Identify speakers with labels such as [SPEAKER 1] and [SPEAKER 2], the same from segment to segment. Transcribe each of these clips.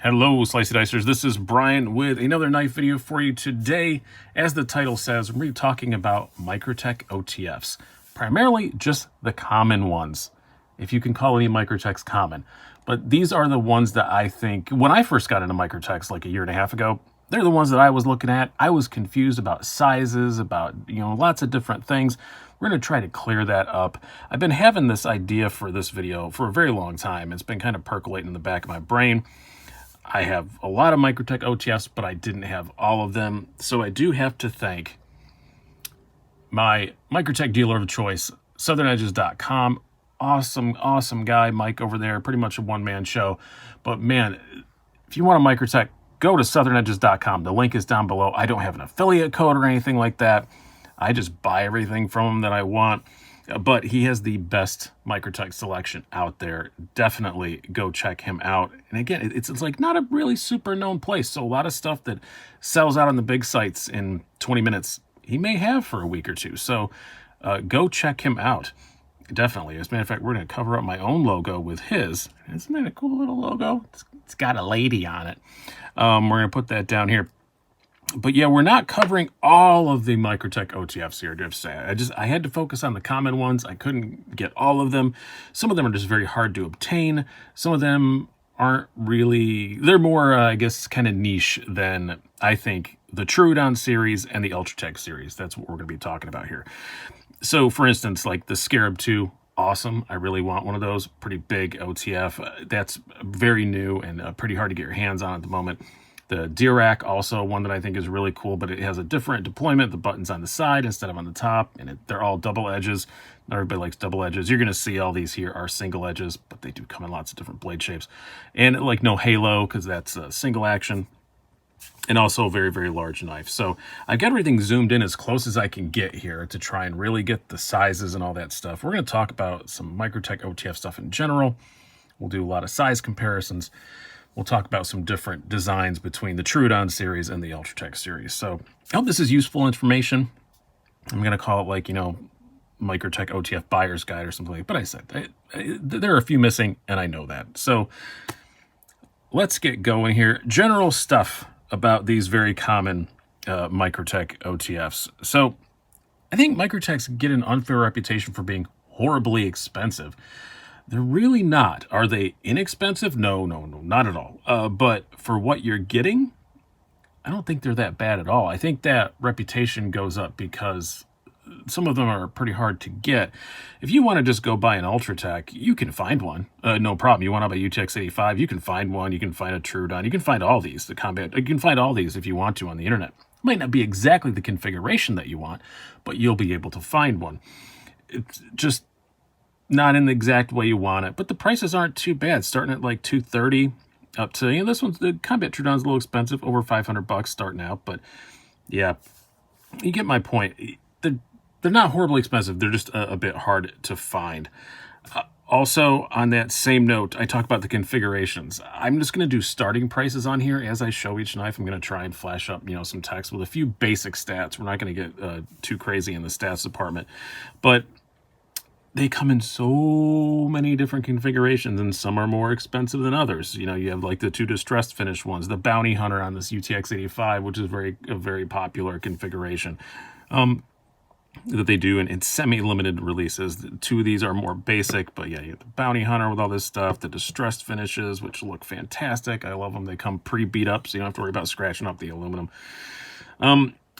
[SPEAKER 1] Hello, Slicey Dicers. This is Brian with another knife video for you today. As the title says, we're going to be talking about Microtech OTFs, primarily just the common ones, if you can call any Microtechs common. But these are the ones that I think, when I first got into Microtechs like a year and a half ago, they're the ones that I was looking at. I was confused about sizes, about, lots of different things. We're going to try to clear that up. I've been having this idea for this video for a very long time. It's been kind of percolating in the back of my brain. I have a lot of Microtech OTFs, but I didn't have all of them. So I do have to thank my Microtech dealer of choice, southernedges.com. Awesome guy, Mike over there. Pretty much a one-man show. But man, if you want a Microtech, go to southernedges.com. The link is down below. I don't have an affiliate code or anything like that. I just buy everything from him that I want. But he has the best Microtech selection out there. Definitely go check him out. And again, it's like not a really super known place. So a lot of stuff that sells out on the big sites in 20 minutes, he may have for a week or two. So go check him out. Definitely. As a matter of fact, we're going to cover up my own logo with his. Isn't that a cool little logo? It's got a lady on it. We're going to put that down here. But yeah, we're not covering all of the Microtech OTFs here, to say. I had to focus on the common ones. I couldn't get all of them. Some of them are just very hard to obtain. Some of them aren't really, they're more, I guess, kind of niche than, I think, the Troodon series and the Ultratech series. That's what we're going to be talking about here. So, for instance, like the Scarab 2, awesome. I really want one of those. Pretty big OTF. That's very new and pretty hard to get your hands on at the moment. The Dirac, also one that I think is really cool, but it has a different deployment. The button's on the side instead of on the top, and they're all double edges. Not everybody likes double edges. You're going to see all these here are single edges, but they do come in lots of different blade shapes. And like no halo, because that's a single action. And also a very, very large knife. So I've got everything zoomed in as close as I can get here to try and really get the sizes and all that stuff. We're going to talk about some Microtech OTF stuff in general. We'll do a lot of size comparisons. We'll talk about some different designs between the Troodon series and the Ultratech series. So I hope this is useful information. I'm going to call it like, Microtech OTF buyer's guide or something like that. But I said, there are a few missing, and I know that. So let's get going here. General stuff about these very common Microtech OTFs. So I think Microtechs get an unfair reputation for being horribly expensive. They're really not. Are they inexpensive? No, not at all. But for what you're getting, I don't think they're that bad at all. I think that reputation goes up because some of them are pretty hard to get. If you want to just go buy an Ultratech, you can find one. No problem. You want to buy UTX 85, you can find one. You can find a Troodon. You can find all these. You can find all these if you want to on the internet. It might not be exactly the configuration that you want, but you'll be able to find one. It's just not in the exact way you want it, but the prices aren't too bad, starting at like $230 up to, this one's, the Combat Troodon's a little expensive, over $500 starting out, but yeah, you get my point. They're not horribly expensive, they're just a bit hard to find. Also, on that same note, I talk about the configurations. I'm just going to do starting prices on here as I show each knife. I'm going to try and flash up, some text with a few basic stats. We're not going to get too crazy in the stats department, but they come in so many different configurations, and some are more expensive than others. You have like the two distressed finish ones, the Bounty Hunter on this UTX 85, which is a very popular configuration that they do in semi-limited releases. The two of these are more basic, but yeah, you have the Bounty Hunter with all this stuff, the distressed finishes, which look fantastic. I love them. They come pre-beat up, so you don't have to worry about scratching up the aluminum.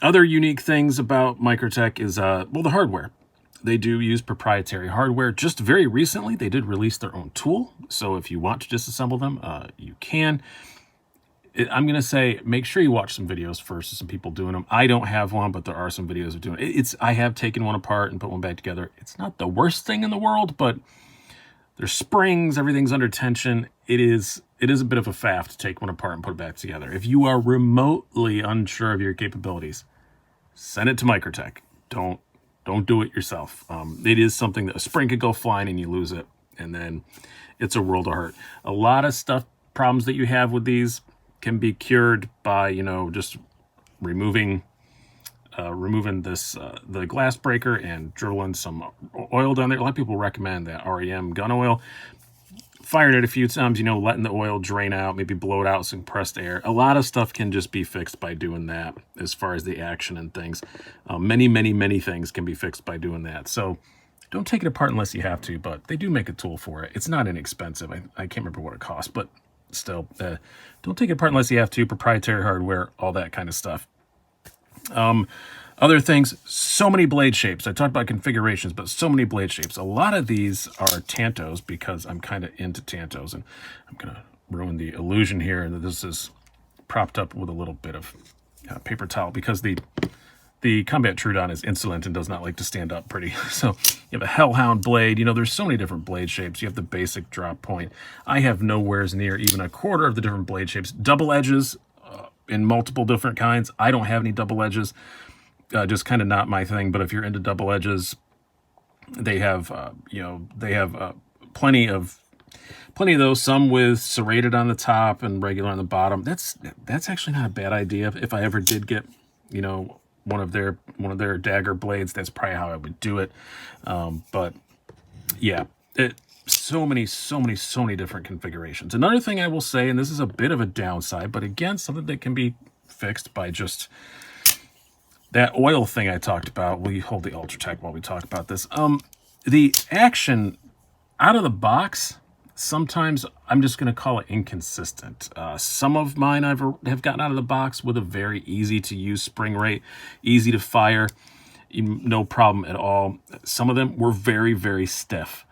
[SPEAKER 1] Other unique things about Microtech is, the hardware. They do use proprietary hardware. Just very recently, they did release their own tool. So if you want to disassemble them, you can. I'm going to say, make sure you watch some videos first of some people doing them. I don't have one, but there are some videos of doing it. I have taken one apart and put one back together. It's not the worst thing in the world, but there's springs, everything's under tension. It is a bit of a faff to take one apart and put it back together. If you are remotely unsure of your capabilities, send it to Microtech. Don't do it yourself. It is something that a spring could go flying and you lose it, and then it's a world of hurt. A lot of problems that you have with these can be cured by, just removing this the glass breaker and drilling some oil down there. A lot of people recommend that REM gun oil. fired it a few times, you know, letting the oil drain out, maybe blow it out some compressed air. A lot of stuff can just be fixed by doing that as far as the action and things. Many things can be fixed by doing that. So don't take it apart unless you have to, but they do make a tool for it. It's not inexpensive. I can't remember what it costs, but still, don't take it apart unless you have to. Proprietary hardware, all that kind of stuff. Other things, so many blade shapes. I talked about configurations, but so many blade shapes. A lot of these are tantos because I'm kind of into tantos, and I'm going to ruin the illusion here that this is propped up with a little bit of paper towel because the Combat Troodon is insolent and does not like to stand up pretty. So you have a Hellhound blade. You know, there's so many different blade shapes. You have the basic drop point. I have nowheres near even a quarter of the different blade shapes. Double edges in multiple different kinds. I don't have any double edges. Just kind of not my thing. But if you're into double edges, they have, plenty of those. Some with serrated on the top and regular on the bottom. That's actually not a bad idea. If I ever did get, you know, one of their dagger blades, that's probably how I would do it. But yeah, so many different configurations. Another thing I will say, and this is a bit of a downside, but again, something that can be fixed by just that oil thing I talked about. We hold the Ultratech while we talk about this. The action out of the box, sometimes I'm just going to call it inconsistent. Some of mine have gotten out of the box with a very easy to use spring rate, easy to fire, no problem at all. Some of them were very stiff.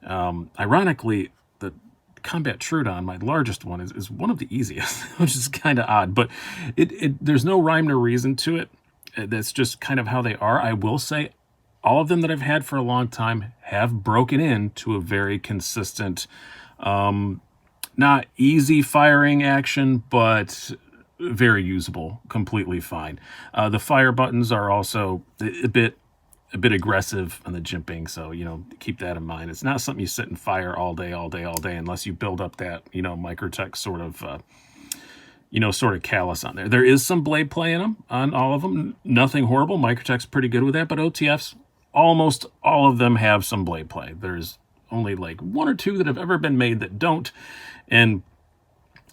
[SPEAKER 1] Ironically, the Combat Troodon, my largest one, is one of the easiest, which is kind of odd, but there's no rhyme or reason to it. That's just kind of how they are. I will say all of them that I've had for a long time have broken into a very consistent, not easy firing action, but very usable, completely fine. The fire buttons are also a bit aggressive on the jimping, so, you know, keep that in mind. It's not something you sit and fire all day, unless you build up that, you know, Microtech sort of callus on there. There is some blade play in them, on all of them. Nothing horrible. Microtech's pretty good with that, but OTFs, almost all of them have some blade play. There's only like one or two that have ever been made that don't, and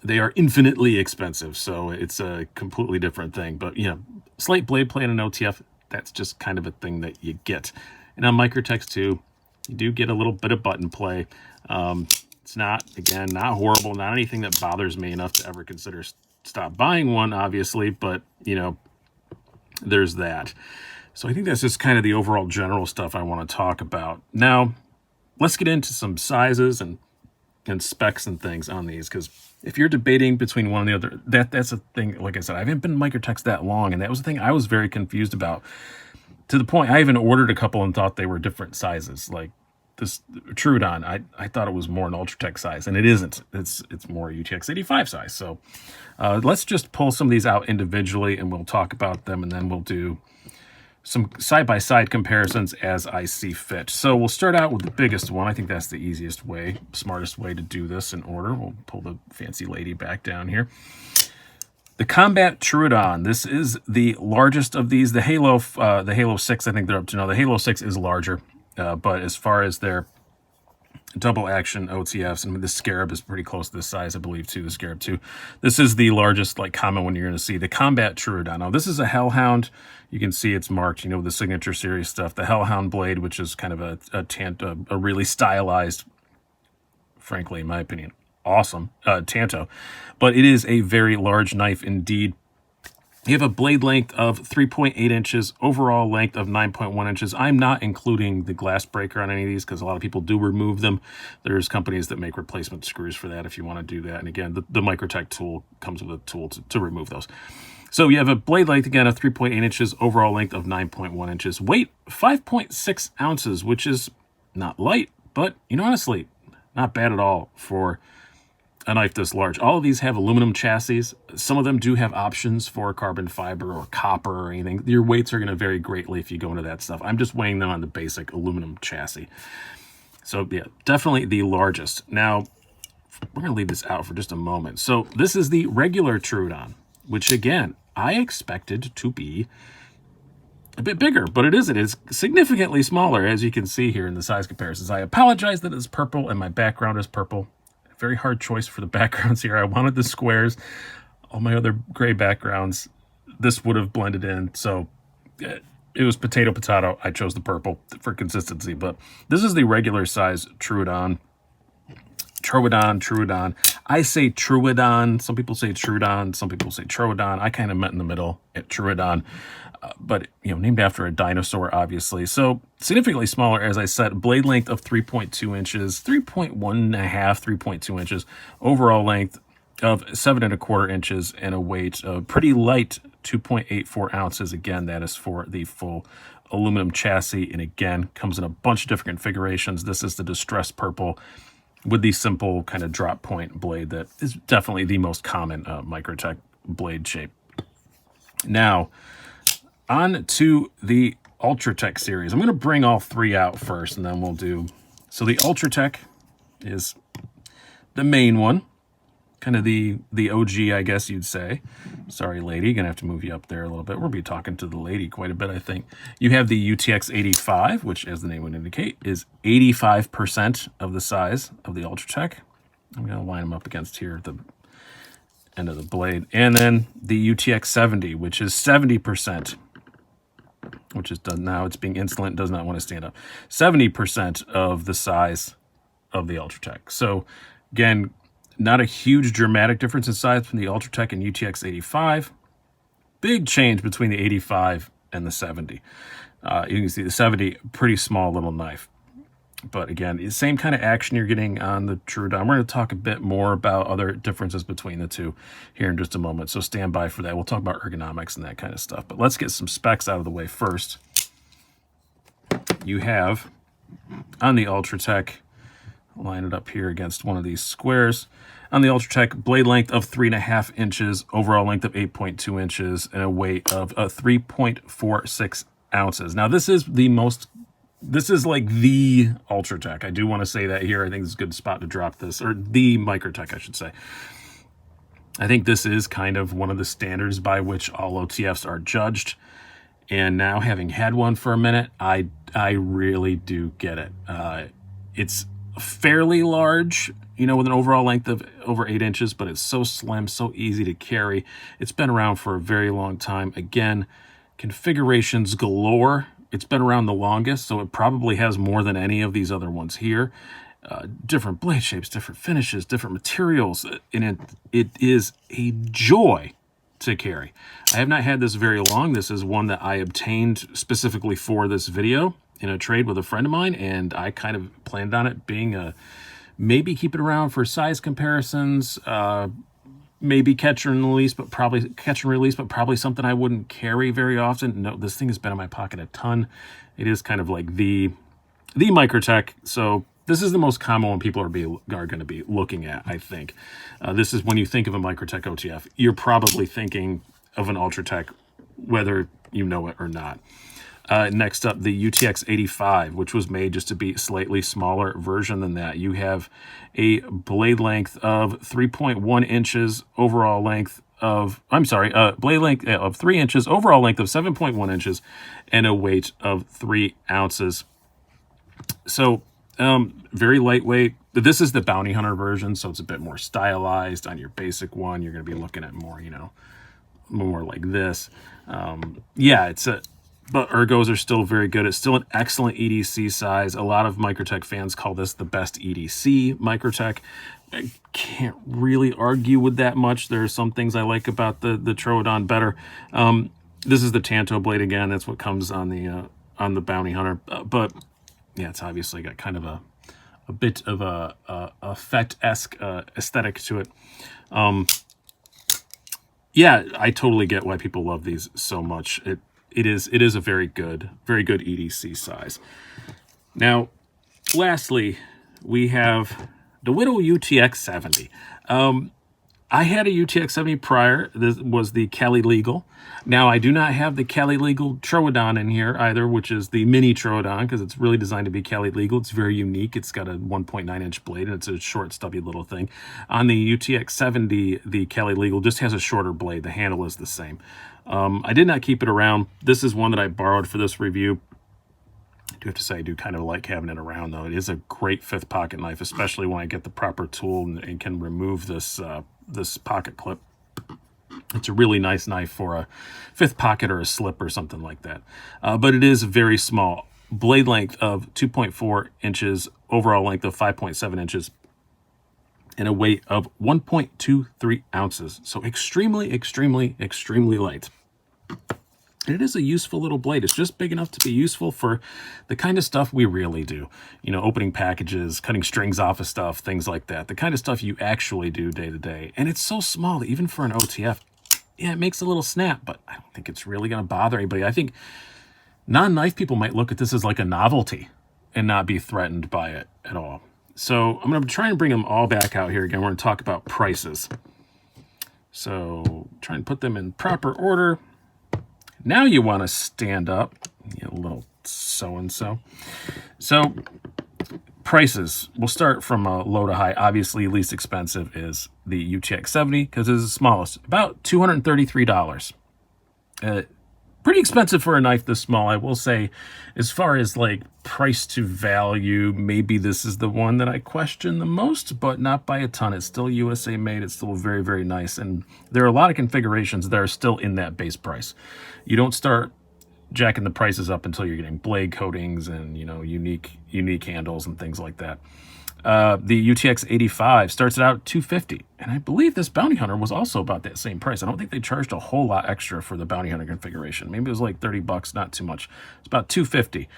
[SPEAKER 1] they are infinitely expensive, so it's a completely different thing. But, you know, slight blade play in an OTF, that's just kind of a thing that you get. And on Microtechs too, you do get a little bit of button play. It's not horrible, not anything that bothers me enough to ever consider stop buying one, obviously, but, you know, there's that. So I think that's just kind of the overall general stuff I want to talk about. Now, let's get into some sizes and specs and things on these, because if you're debating between one and the other, that's a thing. Like I said, I haven't been Microtechs that long, and that was the thing I was very confused about, to the point I even ordered a couple and thought they were different sizes. Like this Troodon, I thought it was more an Ultratech size, and it isn't. It's more UTX 85 size. So let's just pull some of these out individually, and we'll talk about them, and then we'll do some side-by-side comparisons as I see fit. So we'll start out with the biggest one. I think that's the easiest way, smartest way to do this in order. We'll pull the fancy lady back down here. The Combat Troodon. This is the largest of these. The Halo 6, I think they're up to now. The Halo 6 is larger, but as far as their double action OTFs, and the Scarab is pretty close to this size, I believe, too. The Scarab 2. This is the largest, like, common one you're going to see. The Combat Troodon. Now, this is a Hellhound. You can see it's marked, you know, the Signature Series stuff. The Hellhound blade, which is kind of a really stylized, frankly, in my opinion, awesome tanto. But it is a very large knife indeed. You have a blade length of 3.8 inches, overall length of 9.1 inches. I'm not including the glass breaker on any of these because a lot of people do remove them. There's companies that make replacement screws for that if you want to do that. And again, the Microtech tool comes with a tool to remove those. So you have a blade length, again, of 3.8 inches, overall length of 9.1 inches. Weight, 5.6 ounces, which is not light, but, you know, honestly, not bad at all for a knife this large. All of these have aluminum chassis. Some of them do have options for carbon fiber or copper or anything. Your weights are going to vary greatly if you go into that stuff. I'm just weighing them on the basic aluminum chassis. So yeah, definitely the largest. Now, we're going to leave this out for just a moment. So this is the regular Troodon, which again, I expected to be a bit bigger, but it isn't. It's significantly smaller, as you can see here in the size comparisons. I apologize that it's purple and my background is purple. very hard choice for the backgrounds here. I wanted the squares. All my other gray backgrounds, this would have blended in. So it was potato, potato. I chose the purple for consistency. But this is the regular size Troodon. Troodon. I say Troodon. Some people say Troodon. Some people say Troodon. I kind of met in the middle at Troodon. But, you know, named after a dinosaur, obviously. So significantly smaller, as I said, blade length of 3.2 inches, 3.1 and a half, 3.2 inches, overall length of 7 1/4 inches, and a weight of pretty light 2.84 ounces. Again, that is for the full aluminum chassis. And again, comes in a bunch of different configurations. This is the distressed purple with the simple kind of drop point blade that is definitely the most common Microtech blade shape. Now, on to the Ultratech series. I'm going to bring all three out first, and then we'll do... So the Ultratech is the main one, kind of the OG, I guess you'd say. Sorry, lady, going to have to move you up there a little bit. We'll be talking to the lady quite a bit, I think. You have the UTX 85, which, as the name would indicate, is 85% of the size of the Ultratech. I'm going to line them up against here at the end of the blade. And then the UTX 70, which is 70%. Which is done now. It's being insolent, does not want to stand up. 70% of the size of the Ultratech. So, again, not a huge dramatic difference in size between the Ultratech and UTX 85. Big change between the 85 and the 70. You can see the 70, pretty small little knife. But again, same kind of action you're getting on the Troodon. We're going to talk a bit more about other differences between the two here in just a moment. So stand by for that. We'll talk about ergonomics and that kind of stuff. But let's get some specs out of the way first. You have, on the Ultratech, line it up here against one of these squares. On the Ultratech, blade length of 3.5 inches, overall length of 8.2 inches, and a weight of 3.46 ounces. Now, this is like the Ultratech. I do want to say that here. I think this is a good spot to drop this, or the Microtech, I should say. I think this is kind of one of the standards by which all OTFs are judged. And now, having had one for a minute, I really do get it. It's fairly large, you know, with an overall length of over 8 inches, but it's so slim, so easy to carry. It's been around for a very long time. Again, configurations galore. It's been around the longest, so it probably has more than any of these other ones here. Different blade shapes, different finishes, different materials, and it is a joy to carry. I have not had this very long. This is one that I obtained specifically for this video in a trade with a friend of mine, and I kind of planned on it being a maybe keep it around for size comparisons, maybe catch and release, but probably something I wouldn't carry very often. No, this thing has been in my pocket a ton. It is kind of like the Microtech. So this is the most common one people are going to be looking at, I think. This is when you think of a Microtech OTF, you're probably thinking of an Ultratech, whether you know it or not. Next up, the UTX 85, which was made just to be a slightly smaller version than that. You have a blade length of 3.1 inches, overall length of, blade length of 3 inches, overall length of 7.1 inches, and a weight of 3 ounces. So, very lightweight. This is the Bounty Hunter version, so it's a bit more stylized. On your basic one, you're going to be looking at more, you know, more like this. But ergos are still very good. It's still an excellent EDC size. A lot of Microtech fans call this the best EDC Microtech. I can't really argue with that much. There are some things I like about the Troodon better. This is the Tanto blade again. That's what comes on the Bounty Hunter. But yeah, it's obviously got kind of a bit of a Fett-esque aesthetic to it. Yeah, I totally get why people love these so much. It is a very good EDC size. Now, lastly, we have the Widow UTX 70. I had a UTX 70 prior. This was the Cali Legal. Now, I do not have the Cali Legal Troodon in here either, which is the mini Troodon, because it's really designed to be Cali Legal. It's very unique. It's got a 1.9-inch blade, and it's a short, stubby little thing. On the UTX 70, the Cali Legal just has a shorter blade. The handle is the same. I did not keep it around. This is one that I borrowed for this review. I do have to say I do kind of like having it around, though. It is a great fifth pocket knife, especially when I get the proper tool and can remove this this pocket clip. It's a really nice knife for a fifth pocket or a slip or something like that. But it is very small. Blade length of 2.4 inches, overall length of 5.7 inches, and a weight of 1.23 ounces. So extremely, extremely, extremely light. And it is a useful little blade. It's just big enough to be useful for the kind of stuff we really do. You know, opening packages, cutting strings off of stuff, things like that. The kind of stuff you actually do day to day. And it's so small that even for an OTF, yeah, it makes a little snap, but I don't think it's really going to bother anybody. I think non-knife people might look at this as like a novelty and not be threatened by it at all. So I'm going to try and bring them all back out here again. We're going to talk about prices. So try and put them in proper order. Now you want to stand up, a little so-and-so. So prices, we'll start from low to high. Obviously, least expensive is the UTX 70 because it's the smallest, about $233. Pretty expensive for a knife this small, I will say. As far as like price to value, maybe this is the one that I question the most, but not by a ton. It's still USA made. It's still very, very nice. And there are a lot of configurations that are still in that base price. You don't start jacking the prices up until you're getting blade coatings and, unique handles and things like that. The UTX 85 starts out at $250, and I believe this Bounty Hunter was also about that same price. I don't think they charged a whole lot extra for the Bounty Hunter configuration. Maybe it was like $30, not too much. It's about $250.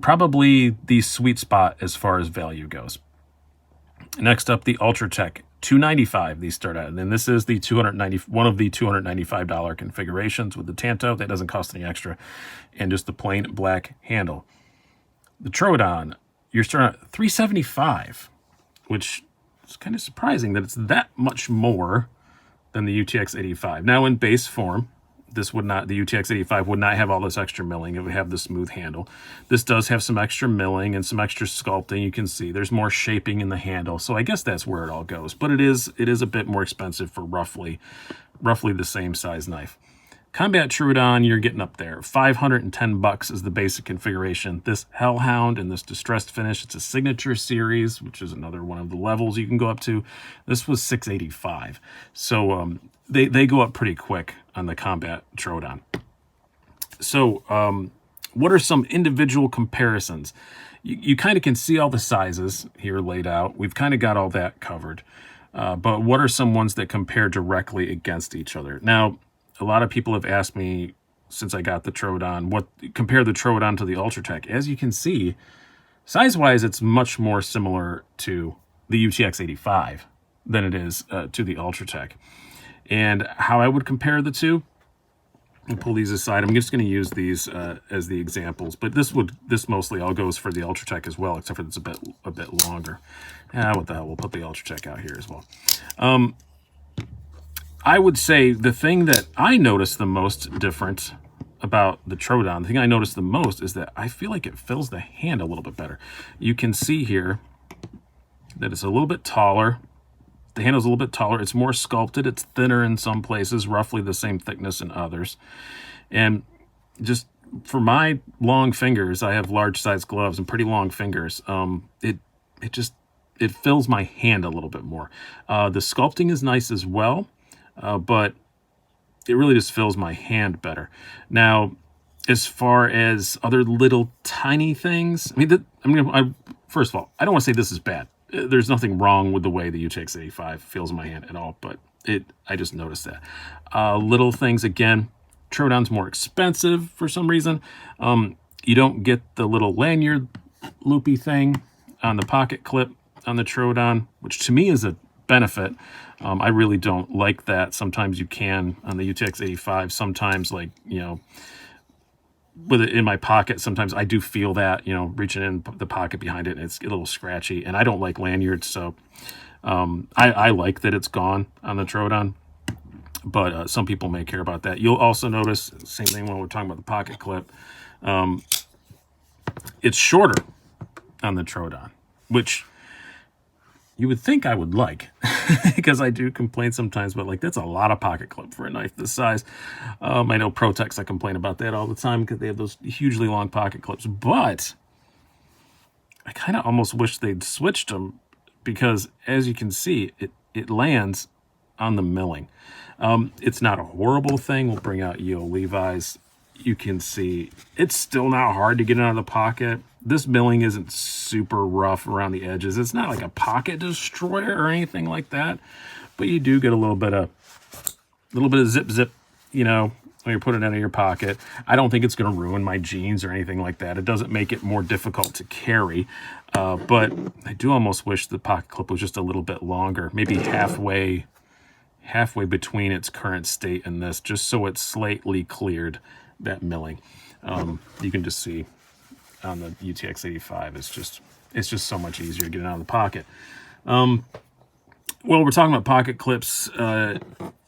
[SPEAKER 1] Probably the sweet spot as far as value goes. Next up, the Ultratech $295. These start out, and then this is the one of the $295 configurations with the Tanto. That doesn't cost any extra, and just the plain black handle. The Troodon, you're starting at $375, which is kind of surprising that it's that much more than the UTX 85. Now, in base form, the UTX 85 would not have all this extra milling. It would have the smooth handle. This does have some extra milling and some extra sculpting. You can see there's more shaping in the handle. So I guess that's where it all goes. But it is a bit more expensive for roughly the same size knife. Combat Troodon, you're getting up there. $510 is the basic configuration. This Hellhound and this Distressed Finish, it's a Signature Series, which is another one of the levels you can go up to. This was $685. So they go up pretty quick on the Combat Troodon. So what are some individual comparisons? You kind of can see all the sizes here laid out. We've kind of got all that covered. But what are some ones that compare directly against each other? Now, a lot of people have asked me since I got the Troodon, compare the Troodon to the Ultratech. As you can see, size-wise, it's much more similar to the UTX 85 than it is to the Ultratech. And how I would compare the two, I'll pull these aside. I'm just going to use these as the examples, but this mostly all goes for the Ultratech as well, except for it's a bit longer. What the hell? We'll put the Ultratech out here as well. I would say the thing that I noticed the most different about the Troodon, the thing I noticed the most is that I feel like it fills the hand a little bit better. You can see here that it's a little bit taller. The handle's a little bit taller. It's more sculpted. It's thinner in some places, roughly the same thickness in others. And just for my long fingers, I have large size gloves and pretty long fingers. It fills my hand a little bit more. The sculpting is nice as well. But it really just fills my hand better. Now, as far as other little tiny things, first of all, I don't want to say this is bad. There's nothing wrong with the way the UTX 85 feels in my hand at all, but I just noticed that. Little things, again, Troodon's more expensive for some reason. You don't get the little lanyard loopy thing on the pocket clip on the Troodon, which to me is a benefit. I really don't like that. Sometimes you can on the UTX 85. Sometimes, with it in my pocket, sometimes I do feel that, reaching in the pocket behind it, and it's a little scratchy. And I don't like lanyards, so I like that it's gone on the Troodon. But some people may care about that. You'll also notice, same thing when we're talking about the pocket clip, it's shorter on the Troodon, which you would think I would like, because I do complain sometimes, but that's a lot of pocket clip for a knife this size. I know Protex, I complain about that all the time because they have those hugely long pocket clips, but I kind of almost wish they'd switched them, because as you can see, it lands on the milling. It's not a horrible thing. We'll bring out Yo Levi's. You can see it's still not hard to get it out of the pocket. This milling isn't super rough around the edges. It's not like a pocket destroyer or anything like that, but you do get a little bit of zip, you know, when you're putting it in your pocket. I don't think it's going to ruin my jeans or anything like that. It doesn't make it more difficult to carry, but I do almost wish the pocket clip was just a little bit longer, maybe halfway between its current state and this, just so it slightly cleared that milling. You can just see on the UTX 85, it's just so much easier to get it out of the pocket. Well, we're talking about pocket clips.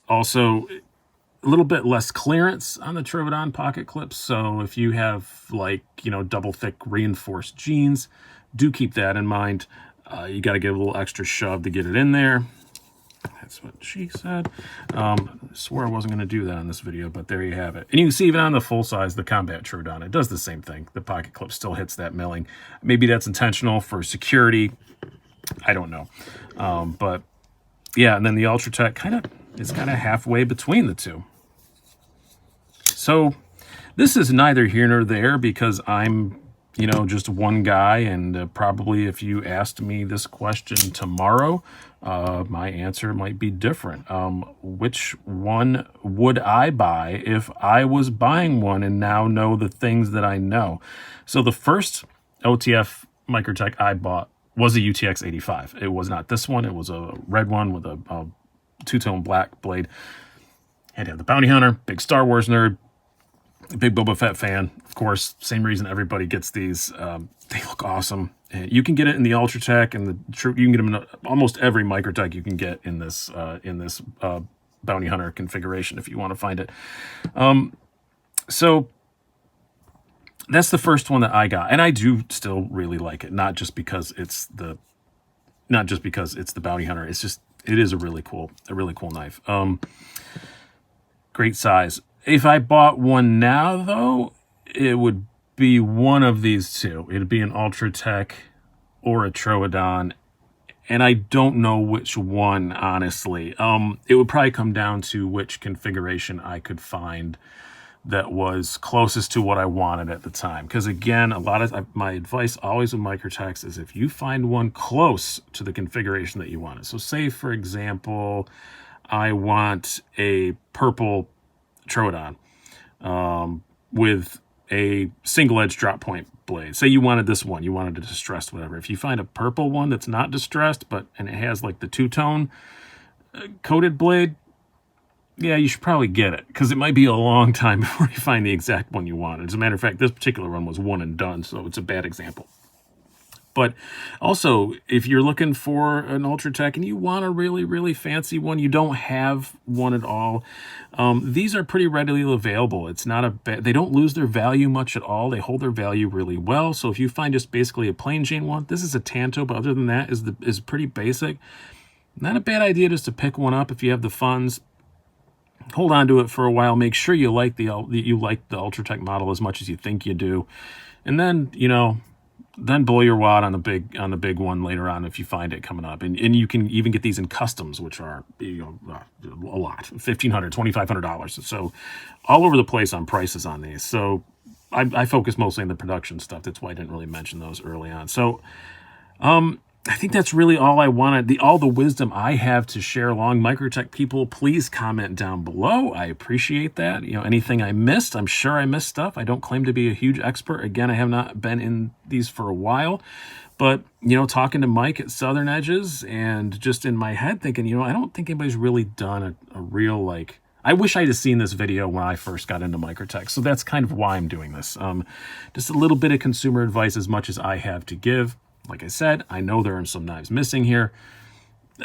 [SPEAKER 1] Also, a little bit less clearance on the Troodon pocket clips. So if you have, like, you know, double thick reinforced jeans, do keep that in mind. You got to give a little extra shove to get it in there. That's what she said. I swore I wasn't going to do that on this video, but there you have it. And you can see even on the full size, the Combat Troodon, it does the same thing. The pocket clip still hits that milling. Maybe that's intentional for security. I don't know. But yeah, and then the Ultratech is kind of halfway between the two. So this is neither here nor there, because I'm, you know, just one guy, and probably if you asked me this question tomorrow, my answer might be different. Which one would I buy if I was buying one and now know the things that I know? So the first OTF Microtech I bought was a UTX 85. It was not this one. It was a red one with a two-tone black blade. Had to have the bounty hunter, big Star Wars nerd, big Boba Fett fan. Of course, same reason everybody gets these. They look awesome. And you can get it in the Ultratech, and you can get them in almost every Microtech you can get in this bounty hunter configuration if you want to find it. So that's the first one that I got, and I do still really like it. Not just because it's the bounty hunter. It's just, it is a really cool knife. Great size. If I bought one now, though, it would be one of these two. It'd be an Ultratech or a Troodon, and I don't know which one, honestly. It would probably come down to which configuration I could find that was closest to what I wanted at the time. Because again, a lot of my advice always with Microtechs is if you find one close to the configuration that you wanted. So say, for example, I want a purple Troodon with a single edge drop point blade. Say you wanted this one, you wanted a distressed, whatever. If you find a purple one that's not distressed, and it has like the two-tone coated blade, yeah, you should probably get it, because it might be a long time before you find the exact one you want. As a matter of fact, this particular one was one and done, so it's a bad example. But also, if you're looking for an Ultratech and you want a really, really fancy one, you don't have one at all, these are pretty readily available. It's not a bad, they don't lose their value much at all. They hold their value really well. So if you find just basically a plain Jane one, this is a Tanto, but other than that is pretty basic. Not a bad idea just to pick one up if you have the funds. Hold on to it for a while. Make sure you like the Ultratech model as much as you think you do, and then, you know, then blow your wad on the big one later on if you find it coming up. And you can even get these in customs, which are, you know, a lot, $1,500, $2,500. So all over the place on prices on these. So I focus mostly on the production stuff. That's why I didn't really mention those early on. So I think that's really all I wanted. All the wisdom I have to share along. Microtech people, please comment down below. I appreciate that. You know, anything I missed, I'm sure I missed stuff. I don't claim to be a huge expert. Again, I have not been in these for a while. But, you know, talking to Mike at Southern Edges and just in my head thinking, you know, I don't think anybody's really done a real, like, I wish I'd have seen this video when I first got into Microtech. So that's kind of why I'm doing this. Just a little bit of consumer advice as much as I have to give. Like I said, I know there are some knives missing here.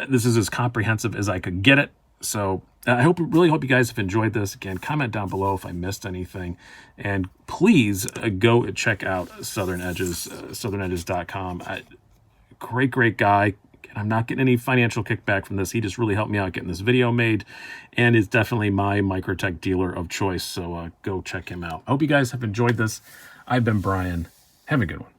[SPEAKER 1] This is as comprehensive as I could get it. So I really hope you guys have enjoyed this. Again, comment down below if I missed anything. And please go check out Southern Edges, southernedges.com. Great guy. I'm not getting any financial kickback from this. He just really helped me out getting this video made, and is definitely my Microtech dealer of choice. So go check him out. I hope you guys have enjoyed this. I've been Brian. Have a good one.